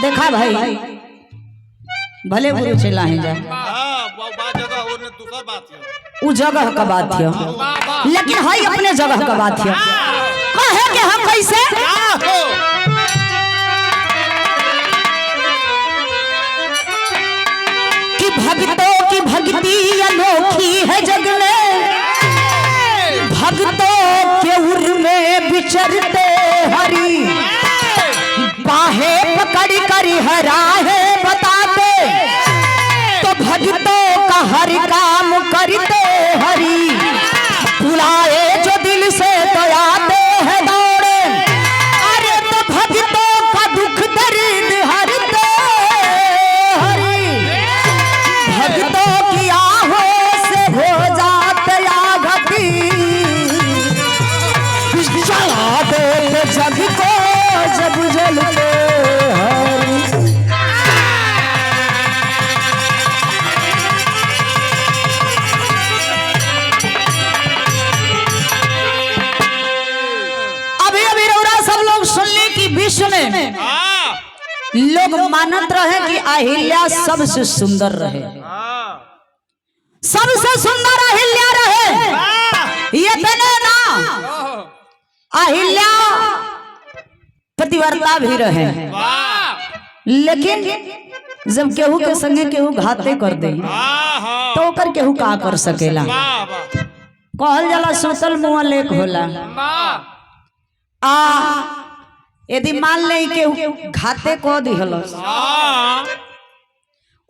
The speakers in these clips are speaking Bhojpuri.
देखा भाई भले गुरु चला है जा उ जगह का बात है, लेकिन है अपने जगह का बात है। कहे कि हम कैसे कि भक्तों की भक्ति अनोखी है जग में, भक्तों के उर में विचरते हरि, बाहें पकड़ कर हराहे बताते, तो भक्तों का हर काम करते हरि, बुलाए जो दिल से तो आते हैं दौड़े, अरे तो भक्तों का दुख दर्द हरते हरि, भक्तों की आहों से हो जाते आगती, जला देते जग को जब जलते हरि। विश्व में लोग मानत रहे कि अहिल्या सबसे सुंदर रहे, सबसे सुंदर अहिल्या रहे। ये तने ना अहिल्या पतिव्रता भी रहे, लेकिन जब केहू के संगे केहू घाते कर दे तो ओकर केहू का कर सकेला। कहल जाला सोशल मुआ लेक होला। यदि मान ले के घाते को दिहलस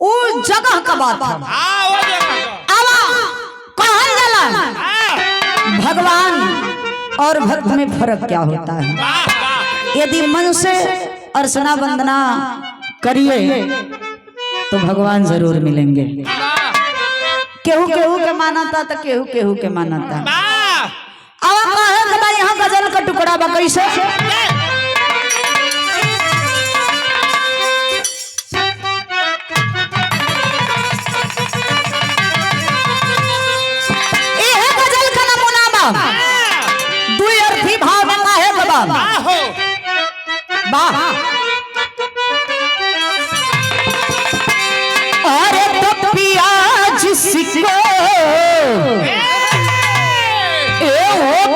वो जगह का बात है। कहल जाला भगवान और भक्त में फर्क क्या होता है। यदि मन से अर्चना वंदना करिए तो भगवान जरूर मिलेंगे। केहू केहू के मानता तो केहू केहू के मानता। अब कहे यहाँ गजल का टुकड़ा बा कैसे दुई अर्थी भाव में है बाबा अरे तो पियाज सिको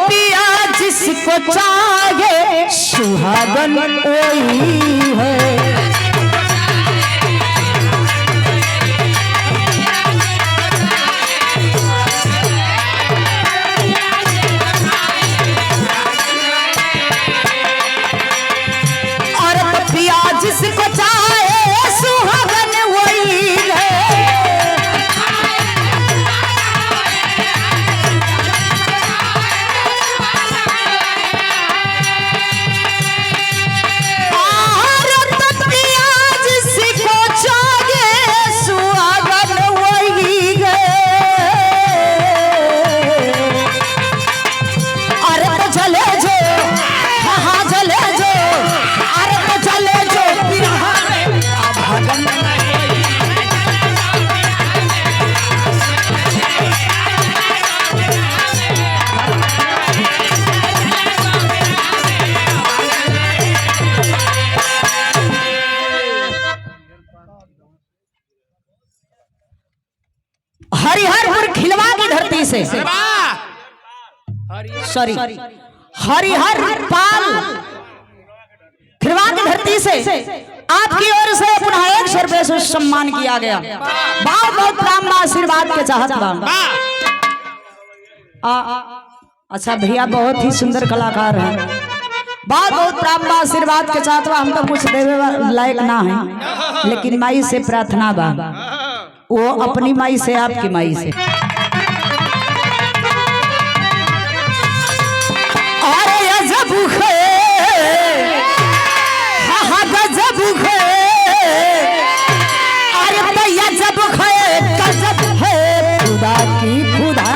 पियाज सिको चाहे सुहागन वही है। जिसको चाहे सुहागन वही है। और तो जिसको चाहे सुहागन वही है। अरे तो चले जो हाँ चले जो, अरे तो चले हरिहरपुर खिलवा की धरती से सॉरी हरिहर पाल खिलवा की धरती से आपकी ओर से पुनः 100 रुपये से सम्मान किया गया। बहुत बहुत प्राम आशीर्वाद के चाहत बा। अच्छा भैया बहुत ही सुंदर कलाकार हैं। बहुत बहुत प्राम आशीर्वाद के चाहत बा। हम तो कुछ देवे लायक ना है, लेकिन माई से प्रार्थना बा, वो अपनी माई से आपकी माई से। अरे अजब है गजब है, अरे भैया जब है गजब है खुदा की खुदा।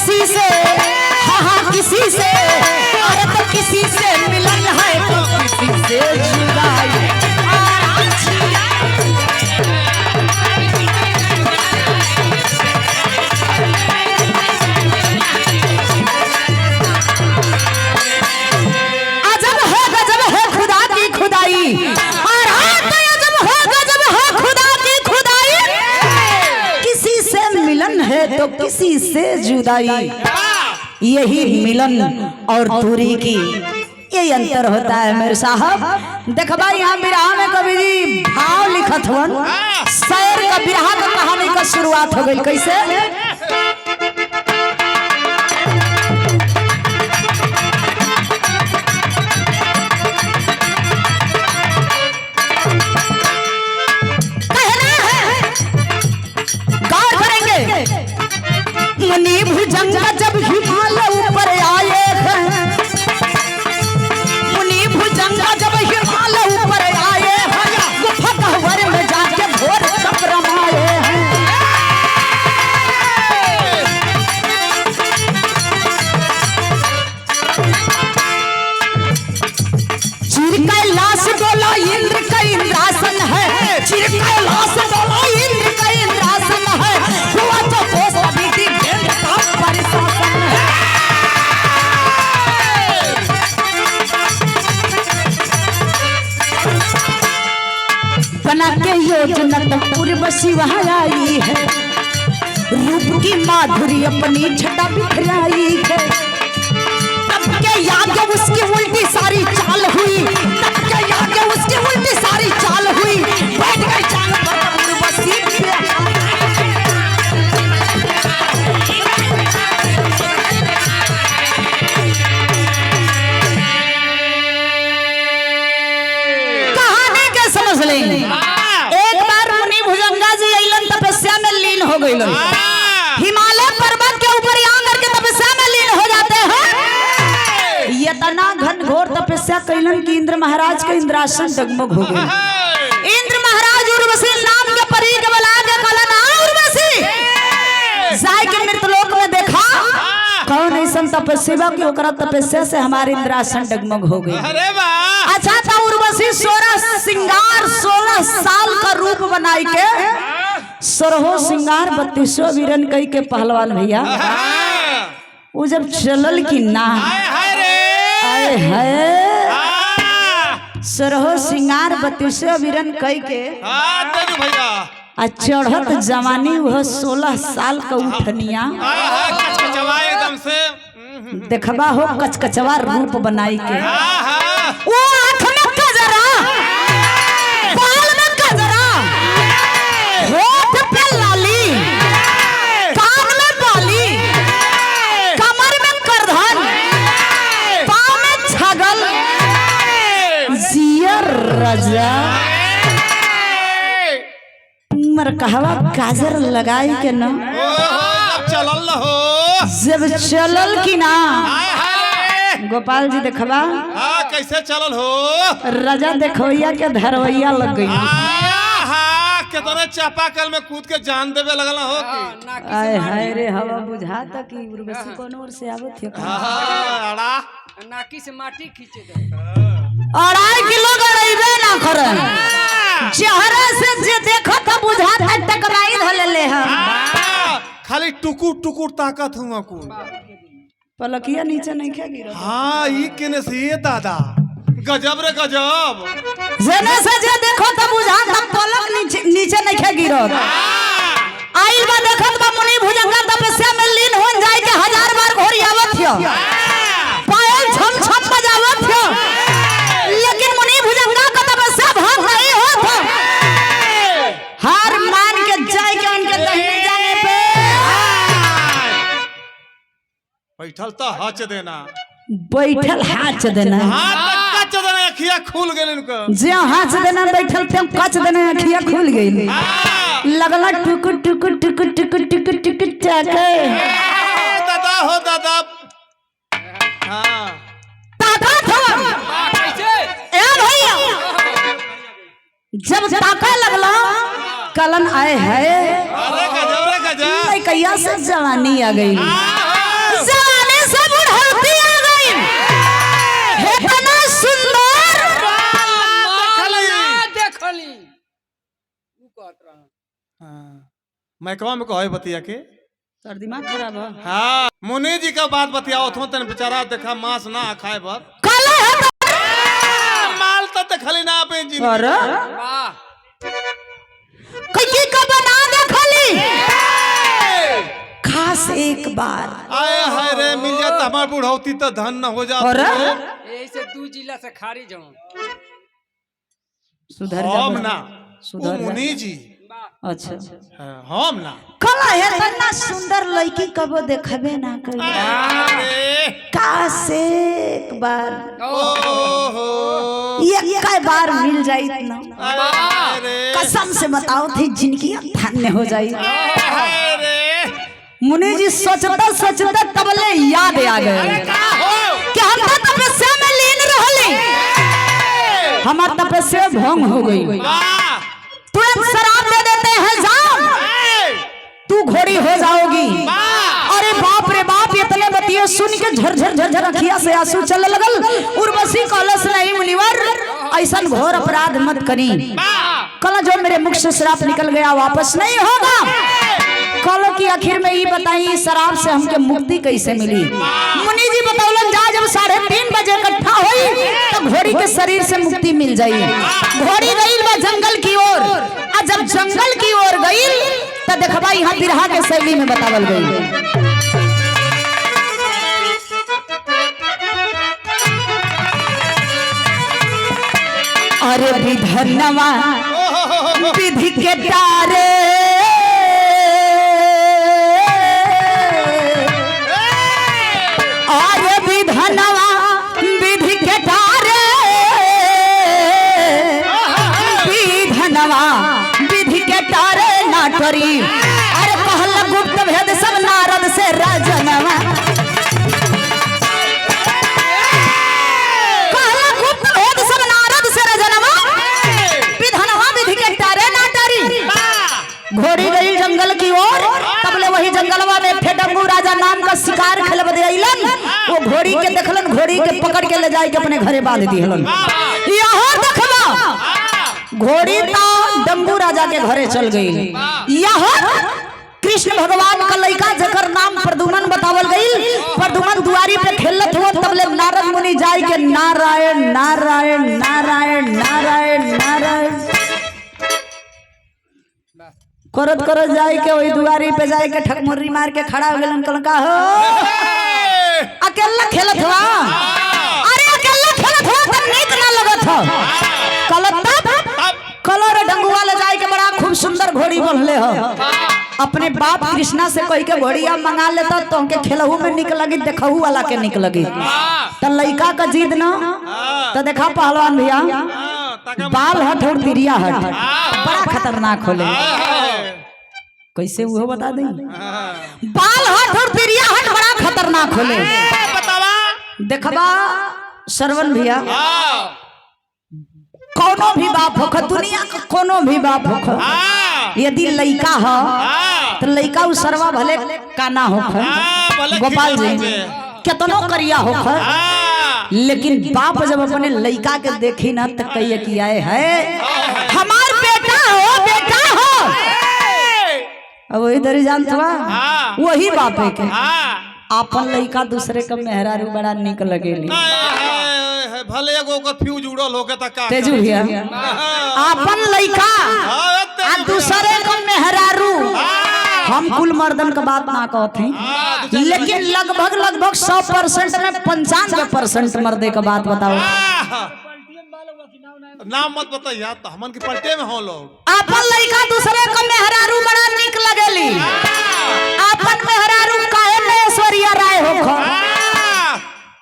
किसी से, हाँ हाँ किसी से, अरे तो किसी से मिलन है तो किसी से जुदाई। अजब है गजब है खुदा की खुदाई, और अजब है गजब है खुदा की खुदाई। किसी से मिलन है तो किसी से जुदाई। यही मिलन और दूरी की यही अंतर होता है मेरे साहब। देखबा यहाँ बिरहा में कवि जी भाव लिखत हुन, शेर का बिरहा का कहानी का शुरुआत हो गई कैसे। मुनि भुजंग जब हिमालय ऊपर आए हैं, मुनि भुजंग जब हिमालय ऊपर आए हैं, गुफा गह्वर में जाके घोर तप रमाए हैं। चिर कैलाश डोला इंद्र का इंद्रासन है, चिर कैलाश डोला इंद्र का इंद्रासन है, हुआ तो दोस्त अभी बना के योजना उर्वशी वहाँ आई है, रूप की माधुरी अपनी छटा बिखराई है। तब के याद उसकी उल्टी सारी चाल हुई, तब के याद उसकी उल्टी सारी चाल हुई, बैठ गई चाल पर उर्वशी कहानी के समझ लेंगे। एक बार मुनि भुजंगा जी अइलन तपस्या में लीन हो गइलन, हिमालय पर्वत के ऊपर यहाँ करके तपस्या में लीन हो जाते हैं। ये तना घनघोर तपस्या कैलन कि इंद्र महाराज के इंद्रासन डगमग हो गए। इंद्र महाराज उर्वशी नाम के परी के बुला के कहलन, उर्वशी जाय के मृतलोक में देखा कौन ऐसा तपस्या की ओकरा तपस्या से हमारे इंद्रासन डगमग हो गए। अरे वाह, अच्छा था उर्वशी 16 श्रृंगार 16 साल का रूप बनाई के 16 श्रृंगार 32 वीरन कई के पहलवान भैया वो जब चलल की ना आए है 16 श्रृंगार 32 वीरन कई के आ चढ़त जवानी वह 16 साल का उठनिया एकदम से देखबा हो कचकचवा रूप बनाई के वो आँख में कजरा, बाल में कजरा, होठ पे लाली, कान में बाली, कमर में करधन, पाँव में छगल, जियर रजा मर कहवा काजर लगाई के न चलल हो जब चलल की ना गोपाल जी देखबा कैसे चलल हो राजा देखवैया के धरवैया लग गई। कितने चापाकल में कूद के जान देवे लगल हो। आय हाय रे हवा बुझा तक कि उर्वशी कौन ओर से आवत है नाकी से माटी खींचे दे। 2.5 किलो गड़ैबे ना करे, चेहरे से जे देखो त बुझा त टकराई धले ले है। खाली टुकुर टुकुर ताकत हुआ कौन पलकिया नीचे नहीं खे गिरा। हाँ ई केने से ये दादा गजब रे गजब, जेने से जे देखो त बुझा त पलक नीचे नहीं खे गिरा। आइल बा देखत बा मुनि भुजंगा तपस्या में लीन हो जाए के 1000 बार घोरी आवत थियो, पायल छम छम बजावत थियो, लेकिन मुनि भुजंगा का तपस्या भाग नहीं होत। हार मान के जाए के उनके दहिने जाने पे बैठल तो हच देना, बैठल हाथ देना, कच देना, अखिया खुल गेल इनको। जे हाथ देना बैठल ते कच देना अखिया खुल गई। लगला टुकुर टुकुर टुकुर टुकुर टुकुर टुकुर ताके दादा हो दादा। हाँ ताका था ए भैया जब ताका लगला कलन आए है अरे गजब रे गजब, कैया से जवानी आ गई। मैकवा में कहे बतिया के सर दिमाग खराब है। हाँ मुनि जी का बात बतियाओ थो तन बेचारा देखा मांस ना खाए भर माल तो देखली ना पे जी अरे वाह कई का बना दे खाली खास एक बार आए हाय रे मिल जाता हमार बुढ़ौती तो धन न हो जात अरे ऐसे 2 जिला से खारिज हूँ। सुधर हम जा ना सुधर जा। मुनि जी अच्छा हम ना कला है इतना सुंदर लड़की कबो देखबे ना कर अरे काश एक बार ओहो एक बार मिल जाई ना अरे कसम से बताओ थी जिनकी धन्य हो जाई अरे मुनि जी सोचता सोचता तबले याद आ गए कि हम तो तपस्या में लीन रहली हमार तपस्या भंग हो गई वाह तुरंत शराब दे देते हैं जाओ तू घोड़ी हो जाओगी अरे बाप रे बाप इतने बतिये सुन के झरझर झरझर अखिया से आंसू चलने लगल उर्वशी कलश नहीं मुनिवर ऐसा घोर अपराध मत करी कल जो मेरे मुख से श्राप निकल गया वापस नहीं होगा कल की आखिर में ये बताई शराब से हमके मुक्ति कैसे मिली मुनि जी बतौलन जा जब 3:30 बजे इकट्ठा हुई तो घोड़ी के शरीर से मुक्ति मिल जाई घोड़ी गई बा जंगल की ओर और जब जंगल की ओर गई तो देखबा यहाँ बिरहा के शैली में बतावल गई अरे विधनवा विधि के तारे अरे विधनवा विधि के तारे विधनवा विधि के तारे ना करी अरे कहल गुप्त भेद सब नारद से राजनवा घोड़ी गई जंगल की ओर तबले वही जंगलवा में फेडंगू राजा नाम का शिकार खेलब दिलन वो घोड़ी के देखलन घोड़ी के पकड़ के ले जाए के अपने घरे बांध दिहलन यहाँ देखबा घोड़ी तो डंगू राजा के घरे चल गई यहाँ कृष्ण भगवान का लड़का जकर नाम प्रदुमन बतावल गई प्रदुमन दुआरी पे खेलत हो तबले नारद मुनि जाय के नारायण नारायण नारायण नारायण नारायण करत करत जाए के वही दुआरी पे जाए के ठकमुर्री मार के खड़ा हो गेलन कल का हो अकेला खेलत हुआ अरे अकेला खेलत हुआ तो नीक ना लगत हो कल तब कलर डंगुआ ले जाए के बड़ा खूब सुंदर घोड़ी बनले हो अपने बाप कृष्णा से कह के घोड़िया मंगा लेता तो हमके खेलहू में निक लगी देखहू वाला के निक लगी तो लड़का का जिद ना तो देखा पहलवान भैया बाल हट और तिरिया हट बड़ा खतरनाक होले कैसे वो बता दी बाल हट और तिरिया हट बड़ा खतरनाक होले देखबा श्रवण भैया कोनो भी बाप हो दुनिया का कोनो भी बाप हो यदि लड़का हो तो लड़का उ सरवा भले काना हो गोपाल जी कितनो करिया हो लेकिन बाप जब अपने लड़का के देखी ना तो कहिए कि आए है हमार बेटा हो अब वही दरी जानत बा वही बाप है के अपन लड़का दूसरे का मेहरारू बड़ा निक लगेली भले एगो का फ्यूज उड़ल होके त का तेजू भैया अपन लड़का आ दूसरे का मेहरारू हम कुल मर्दन का बात ना कहते लेकिन लगभग 100% में 95% मर्दे का बात बताओ नाम मत बताइए तो हमन के पलटे में हो लोग अपन लड़का दूसरे का मेहरारू बड़ा निक लगेली अपन मेहरारू काहे में ऐश्वर्या राय हो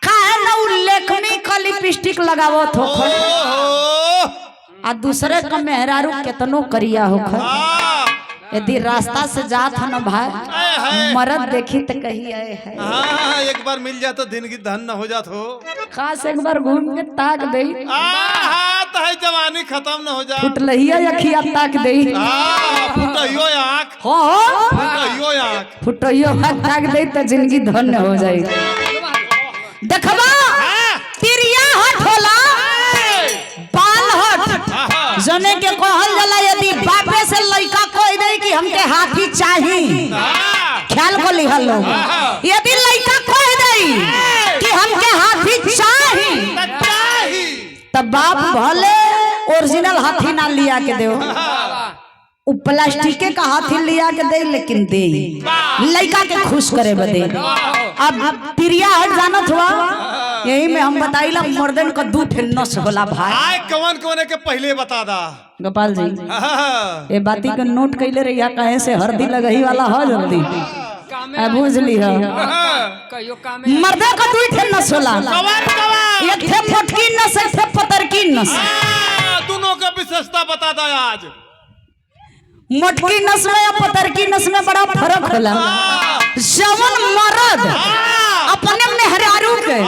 काहे न लेखनी का लिपस्टिक लगावत हो आ दूसरे का मेहरारू केतनो करिया हो यदि रास्ता से जात है न भाई मरद देखी तो कही आए है एक बार मिल जाए तो दिन की धन न हो जात हो खास एक बार घूम के ताक दे तो है जवानी खत्म न हो जाए फुटलहिया अखिया ताक दे फुटइयो आँख हो फुटइयो आँख फुटइयो ताक दे तो जिंदगी धन्य हो जाए देखबा तिरिया हट होला बाल हट जने के कहल जाला यदि बापे से लड़का चाही ख्याल को लिखा लोग यदि लड़का कह दई कि हमके हाथी चाही तब बाप भले ओरिजिनल हाथी ना लिया के दे उ प्लास्टिक का हाथी लिया के दे लेकिन दे लड़का के खुश करे बदे। अब प्रिया हट जानत हुआ यही में हम बताइला मर्दन का दू ठे नस होला भाई। आय कौन कौन के पहले बता दा गोपाल जी ये बाती को नोट कैले रहिया कहे से हरदी लगही वाला हो जल्दी बुझ ली हो मर्दे का दू ठे नस होला एक थे फटकी नस एक थे पतरकी नस। दोनों का विशेषता बता दा आज। मोटकी नस में या पतरकी नस में बड़ा फर्क होला। जवन मर्द अपने मेहरारू के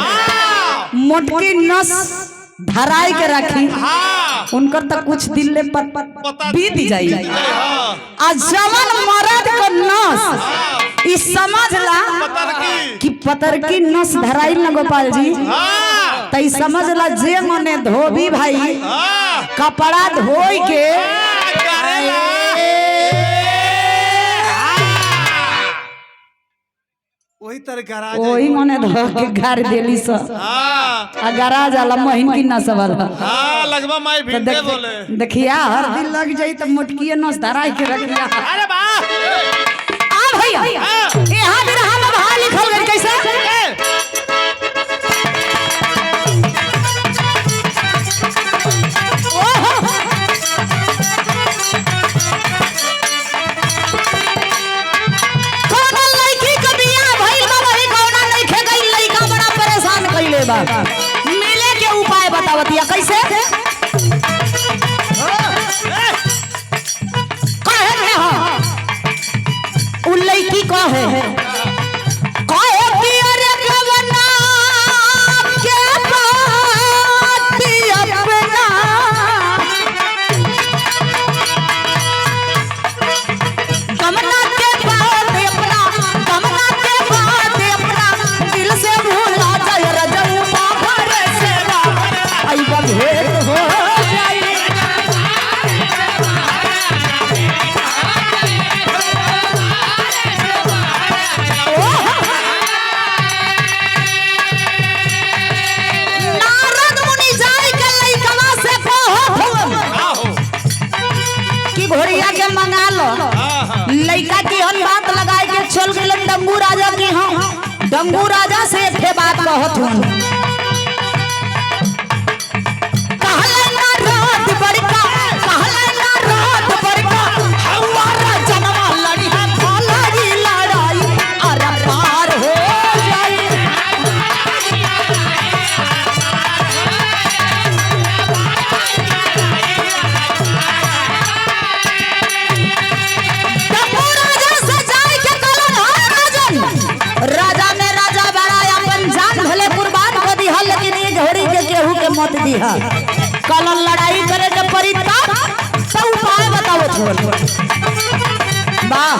मोटकी नस धराई के रखी उनकर तक कुछ दिल ले बीत जाई। आ जवन मर्द को नस इस समझला कि पतरकी नस धराई न गोपाल जी तई समझला जे मने धोबी भाई कपड़ा धोई के वही मने धो के घर देली स आ गराज वाला महीन की नस वाला लगवा माई भिंडे बोले देखिया हर दिन लग जाई त मोटकी नस धराई के रखिया। अरे वाह आ भैया यहां भी हम भाई लिखल गई कैसे मिले के उपाय बतावतिया कैसे कहे उ लड़की कहे लड़का की हम बात लगाए के चल गए डंगू राजा की हम डंगू राजा से एक बात कहत हूँ कहले ना रात बड़का कहले ना रात बड़का हमारा जनवा लड़ी है लड़ी लड़ाई अरे पार हो जाए मत दिहा कल लड़ाई करे के पड़ी तब उपाय बताओ छोड़ वाह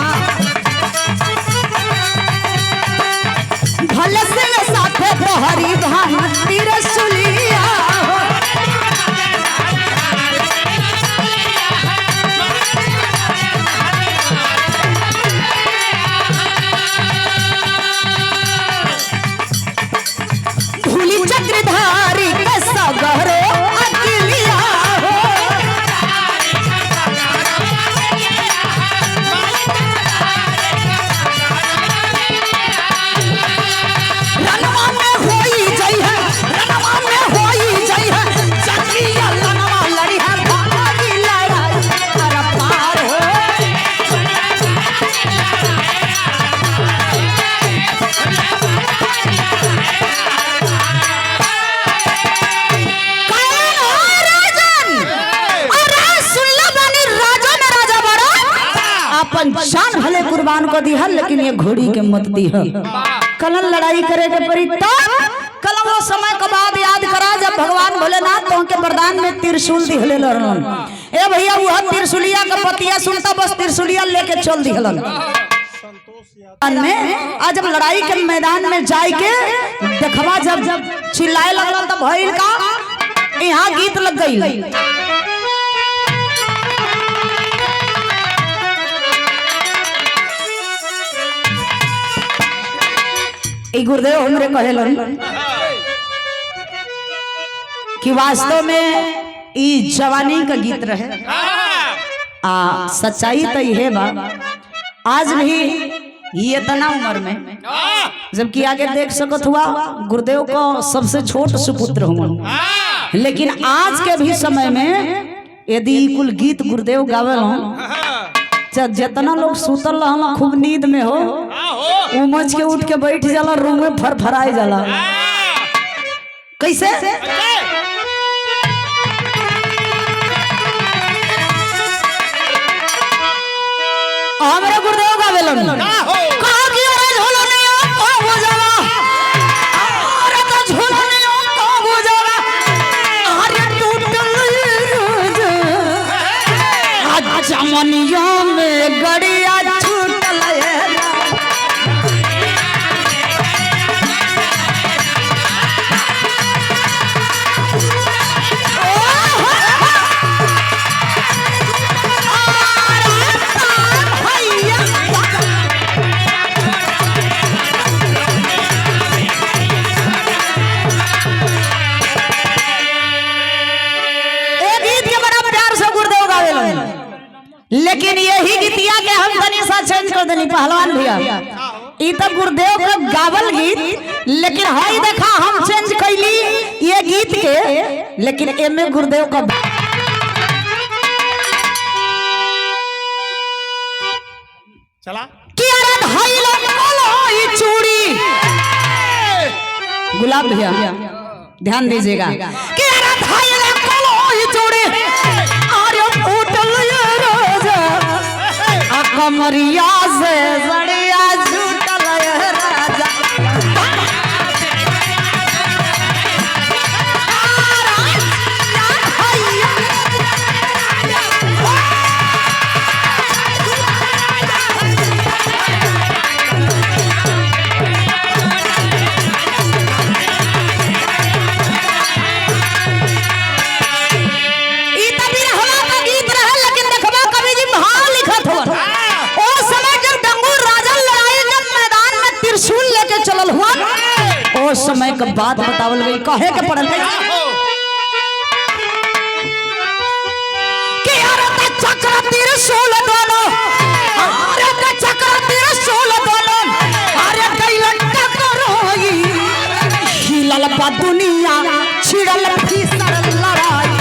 भले से साथे हरी भान तिरसुलिया भूली चक्रधारी गहरे अकेलिया रनवा में होई जई है रनवा में होई जई है चकिया रनवा लड़ी है भागी लड़ाई अरे पार हो जान भले कुर्बान को दी लेकिन ये घोड़ी के मत दी कल लड़ाई करे के पड़ी तब कल वो समय के बाद याद करा जब भगवान भोलेनाथ तो उनके वरदान में त्रिशूल दिहले लड़न ए भैया वो त्रिशूलिया का पतिया सुनता बस त्रिशूलिया लेके चल दिहलन में आज जब लड़ाई के मैदान में जाए के देखवा जब जब चिल्लाए लगल तब भइल का यहाँ गीत लग गई ई गुरुदेव हमरे कहेलन कि वास्तव में ई जवानी का गीत रहे सच्चाई तो ये बा आज भी ये इतना उम्र में जबकि आगे देख सकत हुआ गुरुदेव को सबसे छोट सुपुत्र हुआ, लेकिन आज के भी समय में यदि कुल गीत गुरुदेव गावल हो जितना लोग सुतल रहला खूब नींद में हो उमच के उठ के बैठ जाला रूम में फरफराए जाला। कैसे हमारे गुरुदेव गावेलन कहा कि अरे झूलनिया को हो जावा अरे तो झूलनिया को हो जावा अरे टूटल रोज आज जमनिया में गड़िया छूटल लेकिन यही गीतिया के हम तनी सा चेंज कर देनी पहलवान भैया। ई तो गुरुदेव का गावल गीत लेकिन हाई देखा हम चेंज कैली ये गीत के, लेकिन एमे गुरुदेव का चला कि अरे भाई लो ई चूड़ी गुलाब भैया ध्यान दीजिएगा कि अरे भाई लो ई चूड़ी अरे फूटल कमरिया से जड़िया झूठल राजा समय का बात बतावल गई कहे के पड़ल कि अरे चक्र त्रिशूल दोनों अरे चक्र त्रिशूल दोनों अरे कैलन टकराई हिलल बा दुनिया छिड़ल फिसर लड़ाई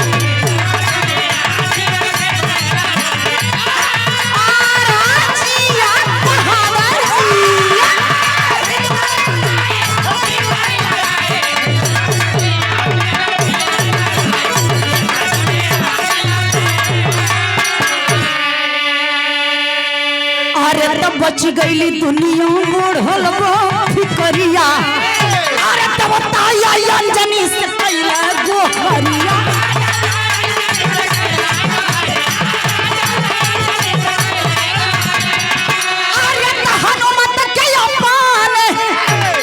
बच गईली दुनिया मोड़ल फिकरिया अरे तब ताया अंजनी से कैला गोहरिया अरे हनुमत के अपन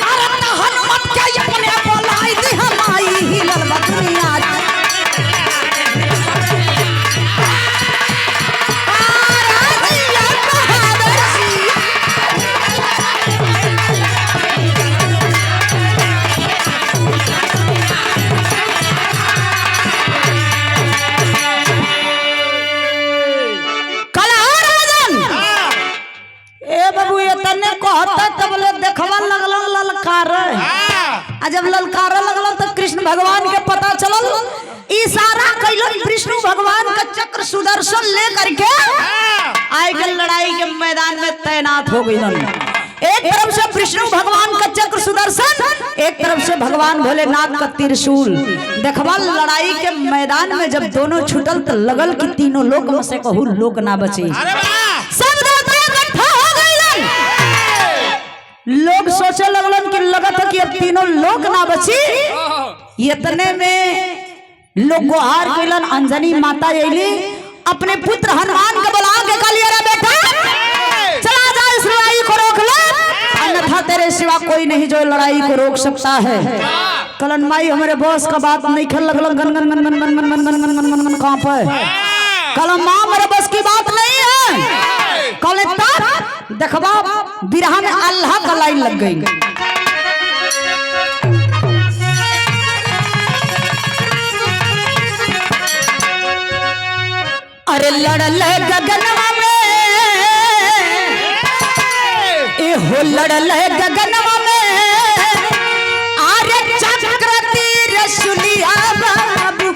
अरे हनुमत के अपने बोलाई दी हमाई हिलल दुनिया जब ललकार लगल तो कृष्ण भगवान के पता चलल इशारा कैलन विष्णु भगवान का चक्र सुदर्शन लेकर के आए के लड़ाई के मैदान में तैनात हो गई। एक तरफ से विष्णु भगवान का चक्र सुदर्शन, एक तरफ से भगवान भोलेनाथ का त्रिशूल। देखवा लड़ाई के मैदान में जब दोनों छुटल तो लगल कि तीनों लोक में से कहू लोक ना बचे। सब लोग सोचे लगलन कि लगत है कि अब तीनों लोग ना बची। इतने में लोग गुहार कैलन, अंजनी माता अली अपने पुत्र हनुमान के बुला के कहली अरे बेटा चला जा इस लड़ाई को रोक ले, अन्यथा तेरे सिवा कोई नहीं जो लड़ाई को रोक सकता है। कलन माई हमारे बॉस का बात नहीं खेल लगलन गन गन गन गन गन गन गन गन गन गन गन कहां पे कलम मां मेरे बस की बात नहीं है। कल तक देखबा बिरहा में अल्लाह का लाइन लग गई। लड़ल गगनवा में, ए हो लड़ल गगनवा में, आरे चक्र तीर सुलिया बाबू।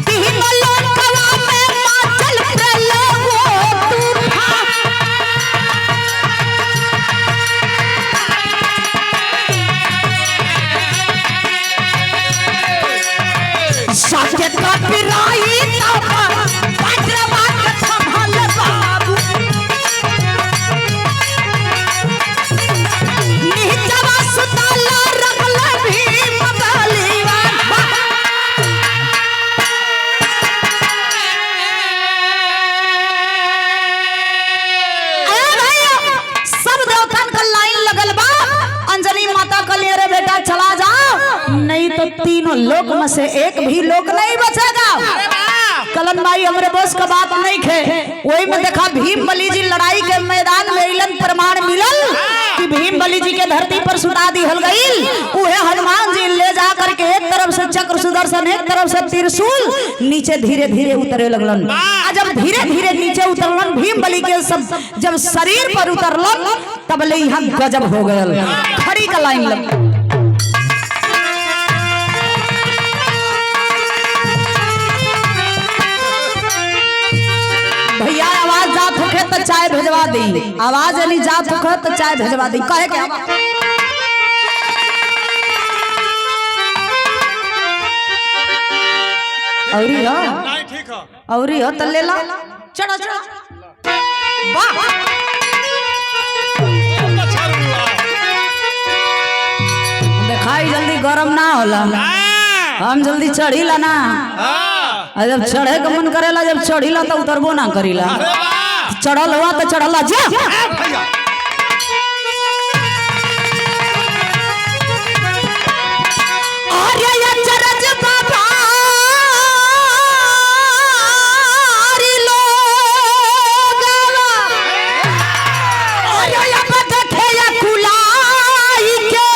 तीनों लोकवा में माचल प्रलवो तूफान। साके कपिराई तब वज्रवा के संभल बाबू। नीचवा सुतला रखल भीम बलिवान। अरे भैया सब देवतन का लाइन लगल बा। अंजनी माता कहली रे बेटा चला जाओ, नहीं तो तीनों लोक में से एक भी लोक नहीं बचेगा। कलन भाई हमरे बस का बात नहीं खे। वही में देखा भीम बलि जी लड़ाई के मैदान में इलन प्रमाण मिलल कि भीम बलि जी के धरती पर सुता दी हल गई। उहे हनुमान जी ले जा करके एक तरफ से चक्र सुदर्शन, एक तरफ से त्रिशूल, नीचे धीरे धीरे उतरे लगलन। जब धीरे धीरे नीचे उतरलन भीम बलि के सब जब शरीर पर उतरलन तब ले यहाँ गजब हो गयल। खड़ी का लाइन लग भैया आवाज जात होखे तो चाय भेजवा दी। आवाज नहीं जात होखे तो चाय भेजवा दी। कहे क्या औरी हो नहीं ठीक है। औरी हो तो ले ला। चढ़ो चढ़ो वाह अच्छा रुआ। दिखाई जल्दी गरम ना होला। हम जल्दी चढ़ीला ना। हाँ। जब चढ़े का मन करेला, जब चढ़ीला तो उतरबो ना करीला। अरे वाह। चढ़ल हुआ तो चढ़ला जा। भैया। अरे ये चरज बाबा री लोगवा, अरे ये बदखे या कुलाई के,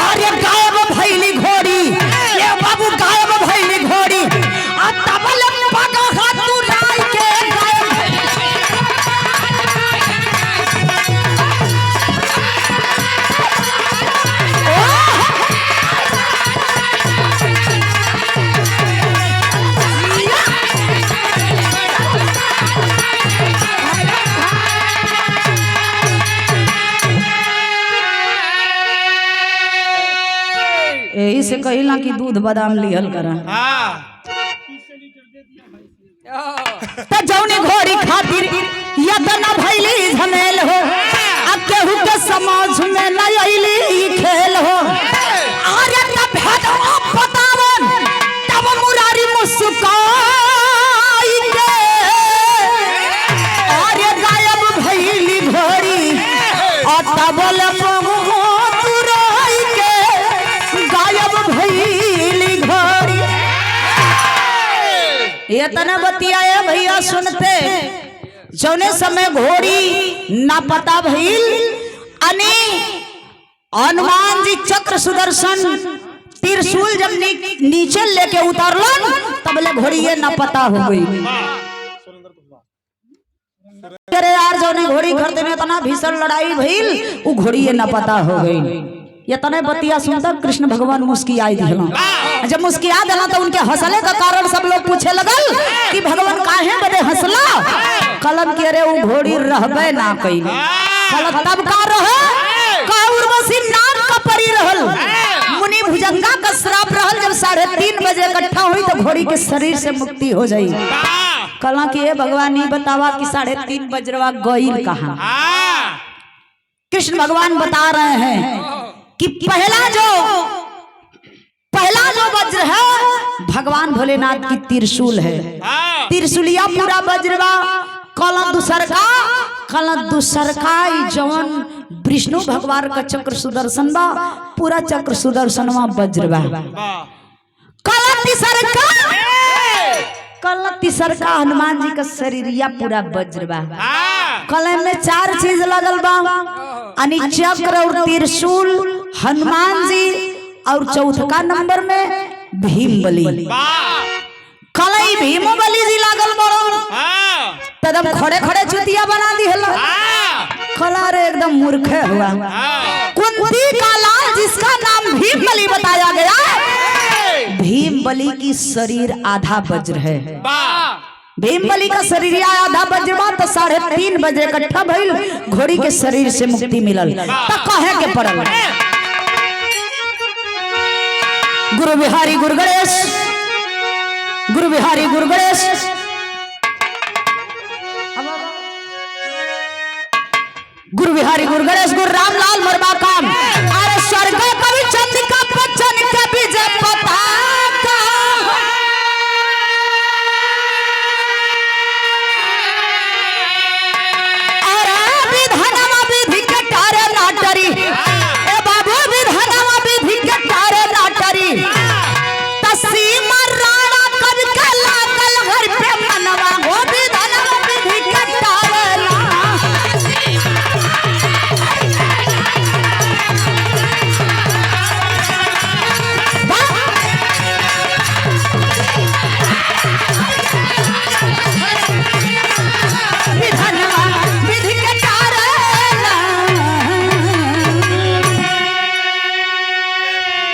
अरे गायब भइली घोड़ी, ये बाबू गायब भइली घोड़ी। आ तबल पगा हाथ राई के गायब। यही से कहिला कि दूध बादाम लिहल करा। हाँ। त जौनी घोड़ी खातिर यतन भइली झमेल हो, आ केहू के समझ में न अइली खेल हो। अरे तब भेदवा बतावन तब मुरारी मुस्काई के, अरे गायब भइली घोड़ी आ तबल तुरई के गायब भइली घोड़ी। ये तना बतियाए भैया सुनते जौने समय घोड़ी ना पता भइल, अने हनुमान जी चक्र सुदर्शन त्रिशूल जब नीचे लेके उतरलन तब ले घोड़ी ये ना पता हो गई। अरे यार जौने घोड़ी खरीदे में इतना भीषण लड़ाई भइल, उ घोड़ी ये ना पता हो गई। ये तने बतिया सुनता कृष्ण भगवान मुस्कियाई दिहला। जब मुस्किया दिला तो उनके हंसले का कारण सब लोग पूछे लगल कि भगवान काहे बदे हंसला। कलम के रे उ घोड़ी रहबे ना कइल। कलम तब का रहे का उर्वशी नाम का परी रहल। मुनि भुजंगा का श्राप रहल। जब 3:30 बजे इकट्ठा हुई तो घोड़ी के शरीर से मुक्ति हो जाई। कला कि ये भगवान नहीं बतावा कि 3:30 बजरवा गईल कहां। कृष्ण भगवान बता रहे हैं कि पहला जो वज्र है भगवान भोलेनाथ की त्रिशूल है। त्रिशूलिया पूरा वज्रवा। कल दूसरका जवन विष्णु भगवान का चक्र सुदर्शन बा, पूरा चक्र सुदर्शनवा वज्रवा। कल तीसरका हनुमान जी का शरीरिया पूरा वज्रवा। कल में 4 चीज लगल बा, चक्र और त्रिशूल, हनुमान जी और चौथा नंबर में भीम बलि। कलई भीम बलि जी लागल बड़ो एकदम खड़े खड़े चुतिया बना दी है। कला रे एकदम मूर्ख हुआ। कुंती का लाल जिसका नाम भीम बलि बताया गया, भीम बलि की शरीर आधा वज्र है। भीम बलि का शरीर आधा वज्र तो 3:30 बजे इकट्ठा भइल, घोड़ी के शरीर से मुक्ति मिलल तो कहे के पड़ल। गुरु बिहारी गुरु गणेश, गुरु बिहारी गुरु गणेश, गुरु बिहारी गुरु गणेश, गुरु रामलाल मरबा काम। अरे स्वर्ग